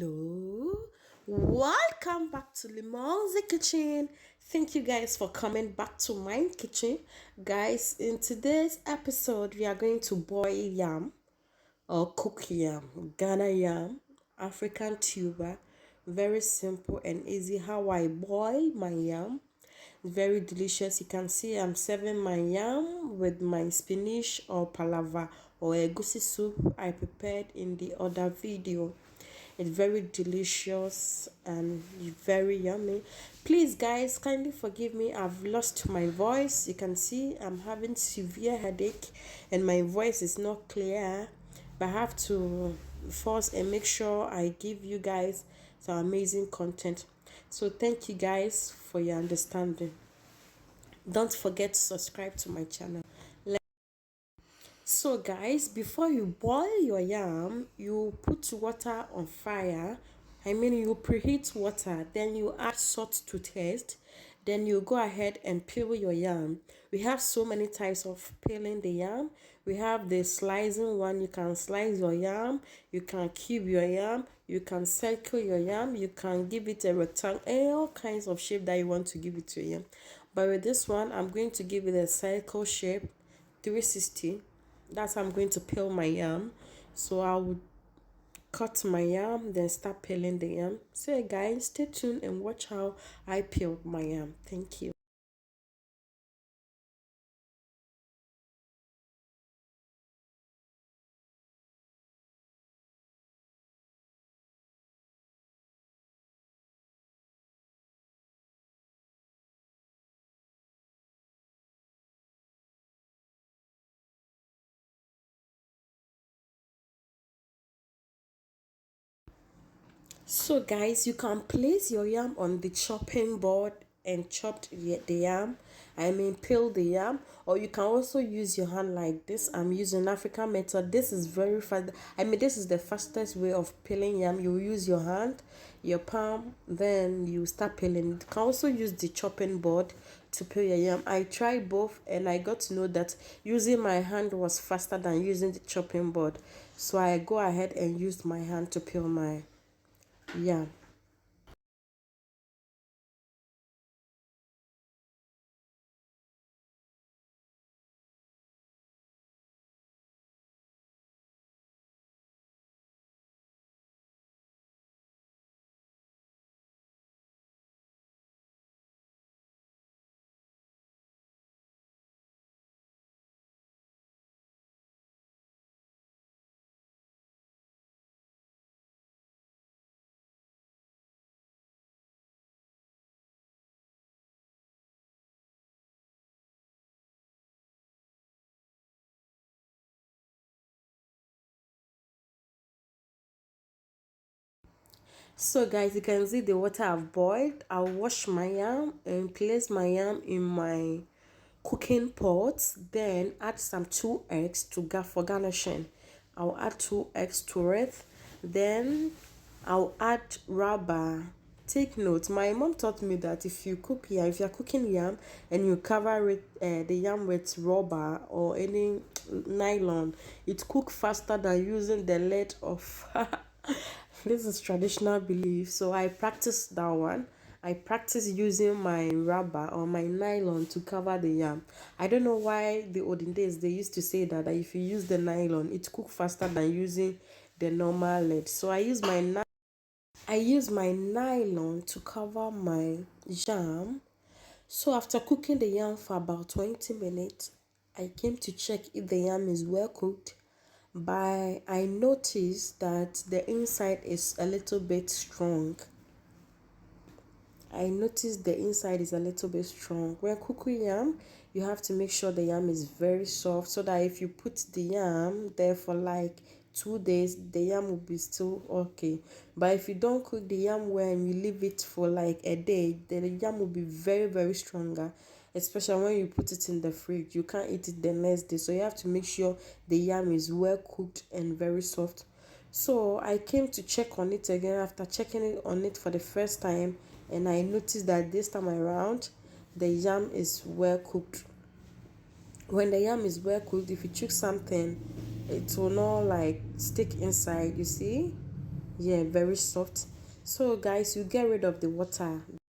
Hello, welcome back to Limonzi Kitchen. Thank you guys for coming back to my kitchen. Guys, in today's episode, we are going to boil yam or cook yam, Ghana yam, African tuber. Very simple and easy how I boil my yam. Very delicious. You can see I'm serving my yam with my spinach or palava or egusi soup I prepared in the other video. It's very delicious and very yummy. Please, guys, kindly forgive me. I've lost my voice. You can see I'm having severe headache and my voice is not clear. But I have to force and make sure I give you guys some amazing content. So thank you guys for your understanding. Don't forget to subscribe to my channel. So guys, before you boil your yam, you put water on fire. You preheat water, then you add salt to taste. Then you go ahead and peel your yam. We have so many types of peeling the yam. We have the slicing one. You can slice your yam. You can cube your yam. You can circle your yam. You can give it a rectangle, all kinds of shape that you want to give it to yam. But with this one, I'm going to give it a circle shape, 360. That's how I'm going to peel my yam. So I would cut my yam, then start peeling the yam. So guys, stay tuned and watch how I peel my yam. Thank you. So guys, you can place your yam on the chopping board and chop the yam. Peel the yam, or you can also use your hand like this. I'm using African method. This is very fast. This is the fastest way of peeling yam. You use your hand, your palm, then you start peeling. You can also use the chopping board to peel your yam. I tried both and I got to know that using my hand was faster than using the chopping board. So I go ahead and use my hand to peel my yam. So guys, you can see the water I've boiled. I'll wash my yam and place my yam in my cooking pot. Then add some 2 eggs for garnishing. I'll add 2 eggs to it. Then I'll add rubber. Take note, my mom taught me that if you're cooking yam and you cover the yam with rubber or any nylon, it cook faster than using the lid of this is traditional belief, so I practice that one. I practice using my rubber or my nylon to cover the yam. I don't know why the olden days they used to say that if you use the nylon, it cook faster than using the normal lid. So I use my nylon to cover my yam. So after cooking the yam for about 20 minutes, I came to check if the yam is well cooked. But I noticed that the inside is a little bit strong. I noticed the inside is a little bit strong. When cooking yam, you have to make sure the yam is very soft so that if you put the yam there for like 2 days, the yam will be still okay. But if you don't cook the yam well and you leave it for like a day, then the yam will be very, very stronger. Especially when you put it in the fridge, you can't eat it the next day. So you have to make sure the yam is well cooked and very soft. So I came to check on it again after checking it on it for the first time, and I noticed that this time around the yam is well cooked. When the yam is well cooked, if you chook something, it will not like stick inside. You see, Yeah, very soft. So guys, you get rid of the water